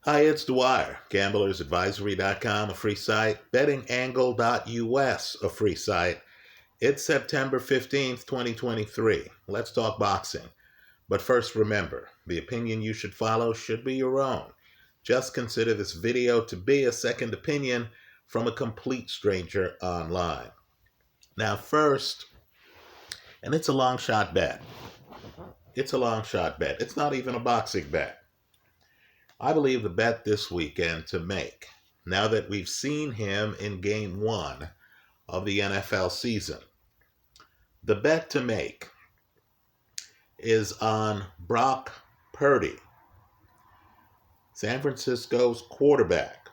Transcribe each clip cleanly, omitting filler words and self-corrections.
Hi, it's Dwyer, gamblersadvisory.com, a free site, bettingangle.us, a free site. It's September 15th, 2023. Let's talk boxing. But first, remember, the opinion you should follow should be your own. Just consider this video to be a second opinion from a complete stranger online. Now, first, and it's a long shot bet. It's a long shot bet. It's not even a boxing bet. I believe the bet this weekend to make, now that we've seen him in game one of the NFL season, the bet to make is on Brock Purdy, San Francisco's quarterback.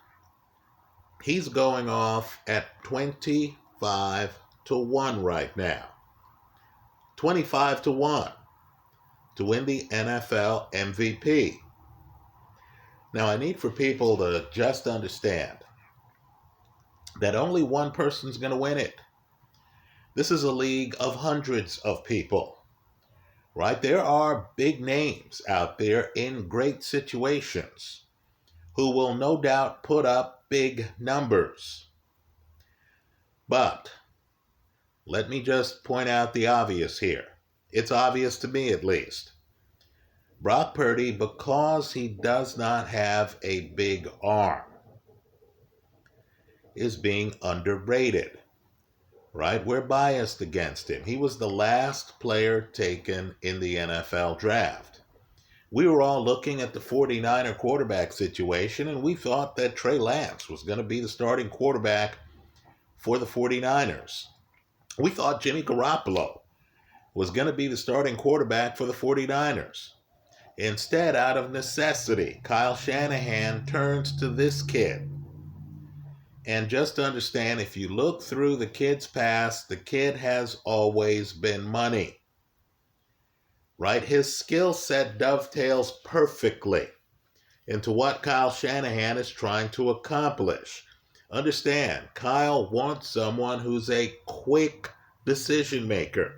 He's going off at 25 to 1 right now. 25 to 1 to win the NFL MVP. Now, I need for people to just understand that only one person's going to win it. This is a league of hundreds of people, right? There are big names out there in great situations who will no doubt put up big numbers. But let me just point out the obvious here. It's obvious to me, at least. Brock Purdy, because he does not have a big arm, is being underrated, right? We're biased against him. He was the last player taken in the NFL draft. We were all looking at the 49er quarterback situation, and we thought that Trey Lance was going to be the starting quarterback for the 49ers. We thought Jimmy Garoppolo was going to be the starting quarterback for the 49ers. Instead, out of necessity, Kyle Shanahan turns to this kid. And just understand, if you look through the kid's past, the kid has always been money. Right? His skill set dovetails perfectly into what Kyle Shanahan is trying to accomplish. Understand, Kyle wants someone who's a quick decision maker,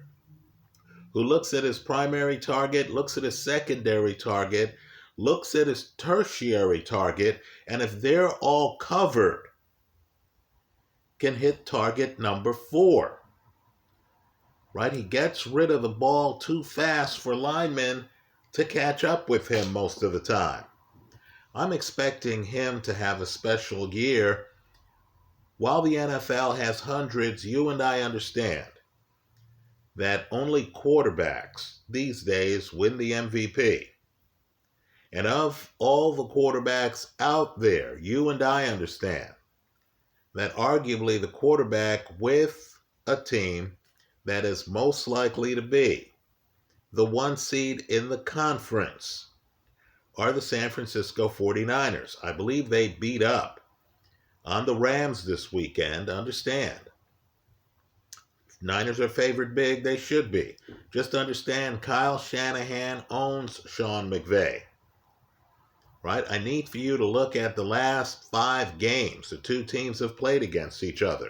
who looks at his primary target, looks at his secondary target, looks at his tertiary target, and if they're all covered, can hit target number 4. Right? He gets rid of the ball too fast for linemen to catch up with him most of the time. I'm expecting him to have a special year. While the NFL has hundreds, you and I understand that only quarterbacks these days win the MVP. And of all the quarterbacks out there, you and I understand that arguably the quarterback with a team that is most likely to be the 1 seed in the conference are the San Francisco 49ers. I believe they beat up on the Rams this weekend. Understand, Niners are favored big. They should be. Just understand, Kyle Shanahan owns Sean McVay. Right? I need for you to look at the last 5 games the two teams have played against each other.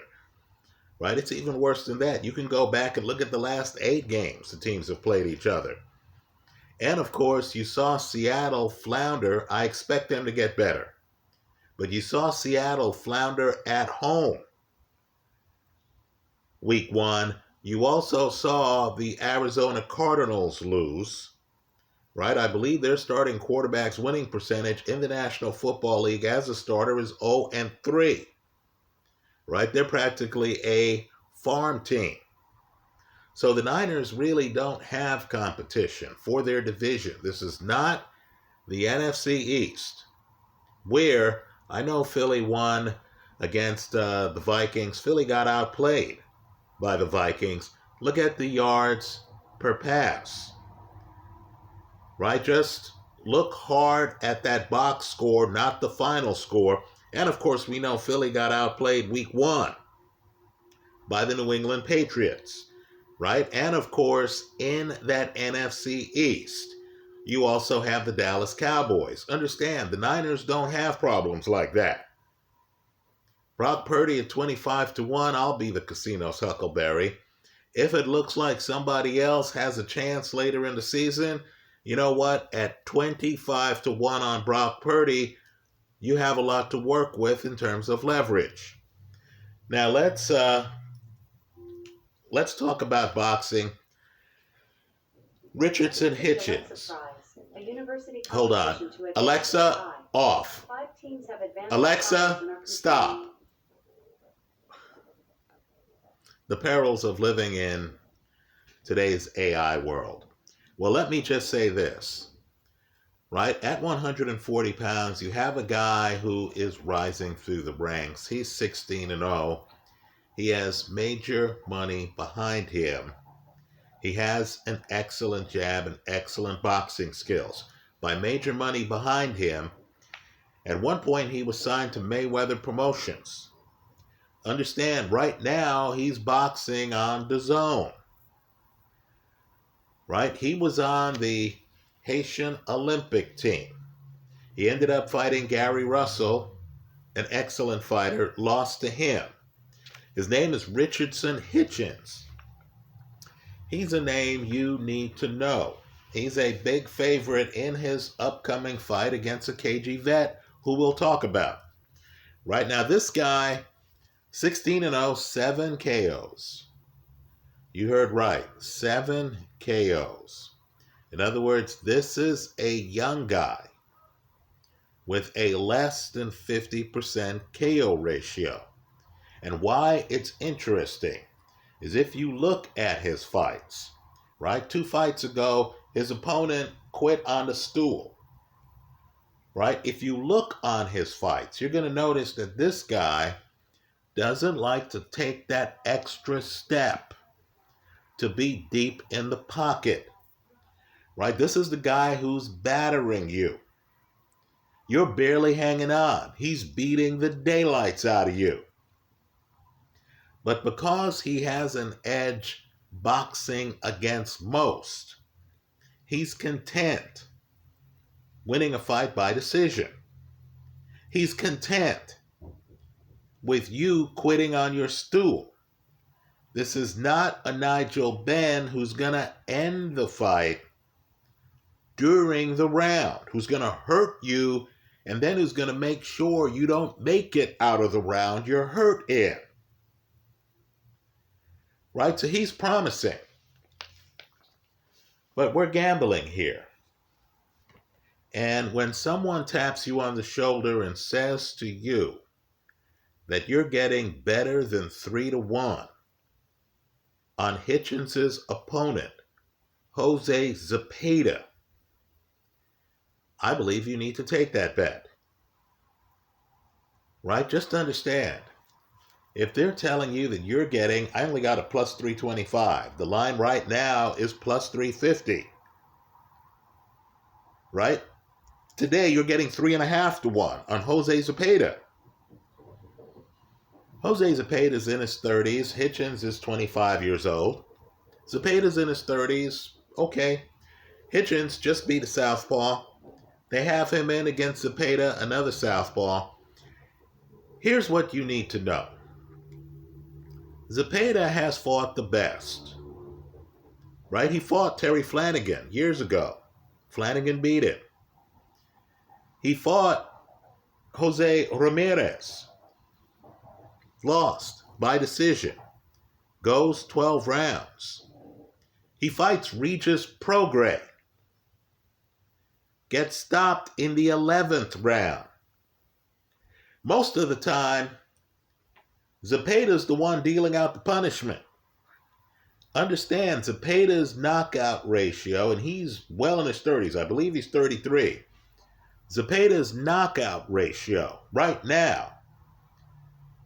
Right? It's even worse than that. You can go back and look at the last 8 games the teams have played each other. And of course, you saw Seattle flounder. I expect them to get better. But you saw Seattle flounder at home week 1. You also saw the Arizona Cardinals lose. Right? I believe their starting quarterback's winning percentage in the National Football League as a starter is 0-3. Right? They're practically a farm team. So the Niners really don't have competition for their division. This is not the NFC East, where I know Philly won against the Vikings. Philly got outplayed by the Vikings. Look at the yards per pass. Right? Just look hard at that box score, not the final score. And of course, we know Philly got outplayed week 1 by the New England Patriots. Right? And of course, in that NFC East, you also have the Dallas Cowboys. Understand, the Niners don't have problems like that. Brock Purdy at 25 to 1, I'll be the casino's Huckleberry. If it looks like somebody else has a chance later in the season, you know what? At 25 to 1 on Brock Purdy, you have a lot to work with in terms of leverage. Now let's talk about boxing. Richardson, Hitchens. Hold on. Alexa, off. Alexa, stop. The perils of living in today's AI world. Well, let me just say this, right? At 140 pounds, you have a guy who is rising through the ranks. He's 16-0. He has major money behind him. He has an excellent jab and excellent boxing skills. By major money behind him, at one point he was signed to Mayweather Promotions. Understand, right now he's boxing on DAZN. Right? He was on the Haitian Olympic team. He ended up fighting Gary Russell, an excellent fighter, lost to him. His name is Richardson Hitchens. He's a name you need to know. He's a big favorite in his upcoming fight against a KG vet who we'll talk about. Right now, this guy, 16-0, 7 KOs. You heard right, 7 KOs. In other words, this is a young guy with a less than 50% KO ratio. And why it's interesting is if you look at his fights, right? 2 fights ago, his opponent quit on the stool, right? If you look on his fights, you're going to notice that this guy doesn't like to take that extra step to be deep in the pocket, right? This is the guy who's battering you. You're barely hanging on. He's beating the daylights out of you. But because he has an edge boxing against most, he's content winning a fight by decision. He's content with you quitting on your stool. This is not a Nigel Benn who's going to end the fight during the round, who's going to hurt you, and then who's going to make sure you don't make it out of the round you're hurt in. Right? So he's promising. But we're gambling here. And when someone taps you on the shoulder and says to you that you're getting better than 3-1 on Hitchens' opponent, Jose Zepeda, I believe you need to take that bet. Right? Just understand. If they're telling you that you're getting, I only got a plus 325. The line right now is plus 350. Right? Today you're getting 3.5-1 on Jose Zepeda. Jose Zepeda's in his 30s. Hitchens is 25 years old. Zepeda's in his 30s. Okay. Hitchens just beat a southpaw. They have him in against Zepeda, another southpaw. Here's what you need to know. Zepeda has fought the best. Right? He fought Terry Flanagan years ago. Flanagan beat him. He fought Jose Ramirez. Lost by decision. Goes 12 rounds. He fights Regis Prograis. Gets stopped in the 11th round. Most of the time, Zepeda's the one dealing out the punishment. Understand, Zepeda's knockout ratio, and he's well in his 30s. I believe he's 33. Zepeda's knockout ratio right now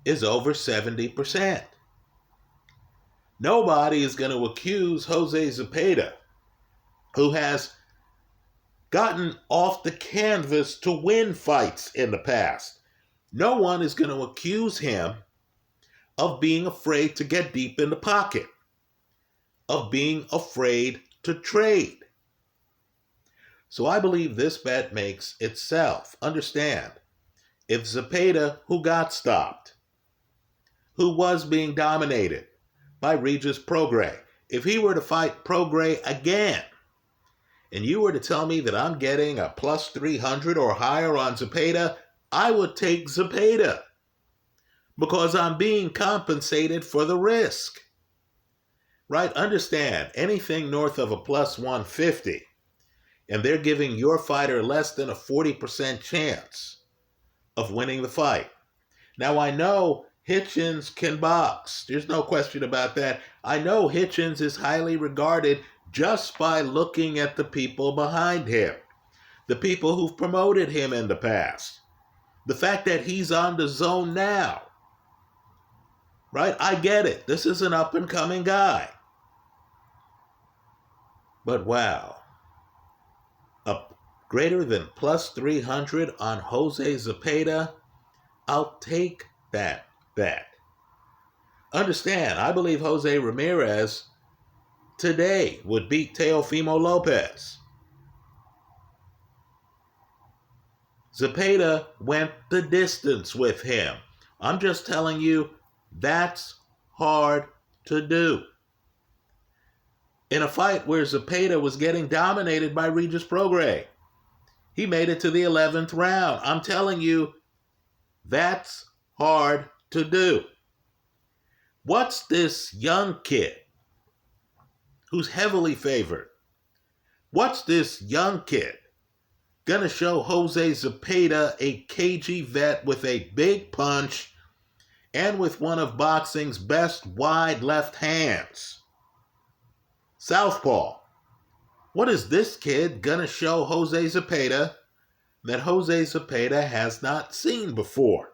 is over 70%. Nobody is going to accuse Jose Zepeda, who has gotten off the canvas to win fights in the past. No one is going to accuse him of being afraid to get deep in the pocket, of being afraid to trade. So I believe this bet makes itself. Understand, if Zepeda, who got stopped, who was being dominated by Regis Prograis, if he were to fight Prograis again, and you were to tell me that I'm getting a plus 300 or higher on Zepeda, I would take Zepeda because I'm being compensated for the risk. Right? Understand, anything north of a plus 150, and they're giving your fighter less than a 40% chance of winning the fight. Now, I know Hitchens can box. There's no question about that. I know Hitchens is highly regarded just by looking at the people behind him, the people who've promoted him in the past. The fact that he's on the zone now, right? I get it. This is an up-and-coming guy. But wow, a greater than plus 300 on Jose Zepeda, I'll take that bet. Understand, I believe Jose Ramirez today would beat Teofimo Lopez. Zepeda went the distance with him. I'm just telling you, that's hard to do. In a fight where Zepeda was getting dominated by Regis Prograis, he made it to the 11th round. I'm telling you, that's hard to do. What's this young kid who's heavily favored? What's this young kid gonna show Jose Zepeda, a cagey vet with a big punch and with one of boxing's best wide left hands? Southpaw. What is this kid gonna show Jose Zepeda that Jose Zepeda has not seen before?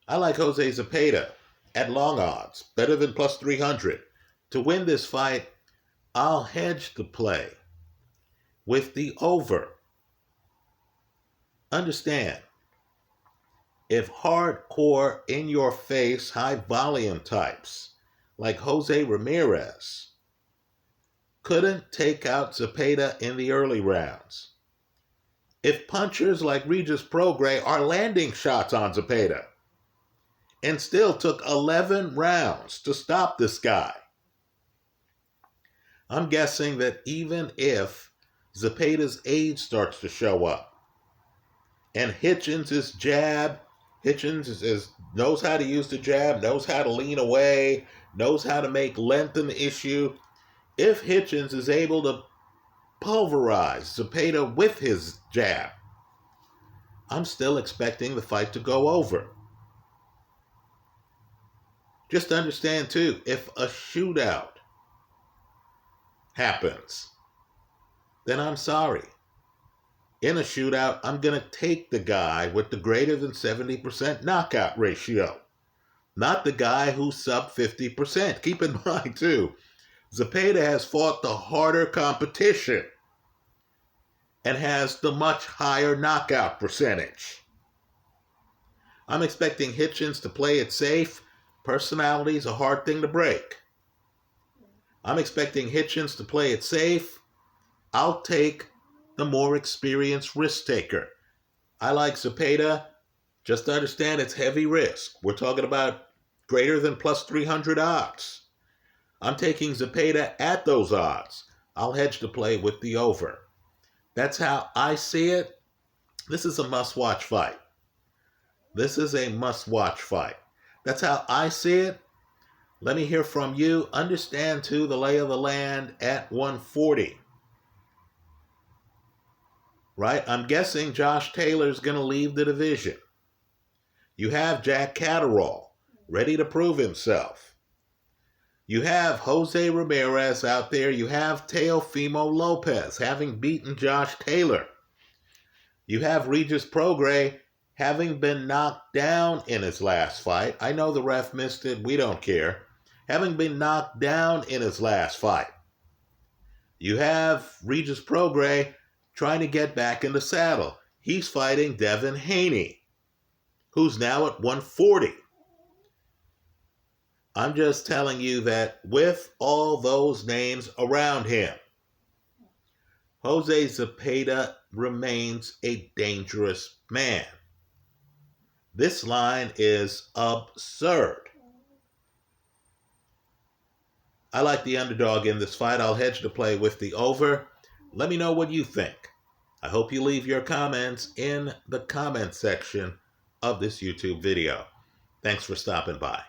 I like Jose Zepeda at long odds, better than plus 300. To win this fight, I'll hedge the play with the over. Understand, if hardcore, in-your-face, high-volume types like Jose Ramirez couldn't take out Zepeda in the early rounds, if punchers like Regis Prograis are landing shots on Zepeda and still took 11 rounds to stop this guy, I'm guessing that even if Zepeda's age starts to show up and Hitchens' jab, knows how to use the jab, knows how to lean away, knows how to make length an issue, if Hitchens is able to pulverize Zepeda with his jab, I'm still expecting the fight to go over. Just understand too, if a shootout happens, then I'm sorry. In a shootout, I'm going to take the guy with the greater than 70% knockout ratio, not the guy who's sub 50%. Keep in mind too, Zepeda has fought the harder competition and has the much higher knockout percentage. I'm expecting Hitchens to play it safe. Personality is a hard thing to break. I'm expecting Hitchens to play it safe. I'll take the more experienced risk taker. I like Zepeda. Just understand it's heavy risk. We're talking about greater than plus 300 odds. I'm taking Zepeda at those odds. I'll hedge the play with the over. That's how I see it. This is a must-watch fight. This is a must-watch fight. That's how I see it. Let me hear from you. Understand, too, the lay of the land at 140. Right? I'm guessing Josh Taylor's going to leave the division. You have Jack Catterall ready to prove himself. You have Jose Ramirez out there. You have Teofimo Lopez having beaten Josh Taylor. You have Regis Prograis having been knocked down in his last fight. I know the ref missed it. We don't care. Having been knocked down in his last fight. You have Regis Prograis trying to get back in the saddle. He's fighting Devin Haney, who's now at 140. I'm just telling you that with all those names around him, Jose Zepeda remains a dangerous man. This line is absurd. I like the underdog in this fight. I'll hedge the play with the over. Let me know what you think. I hope you leave your comments in the comment section of this YouTube video. Thanks for stopping by.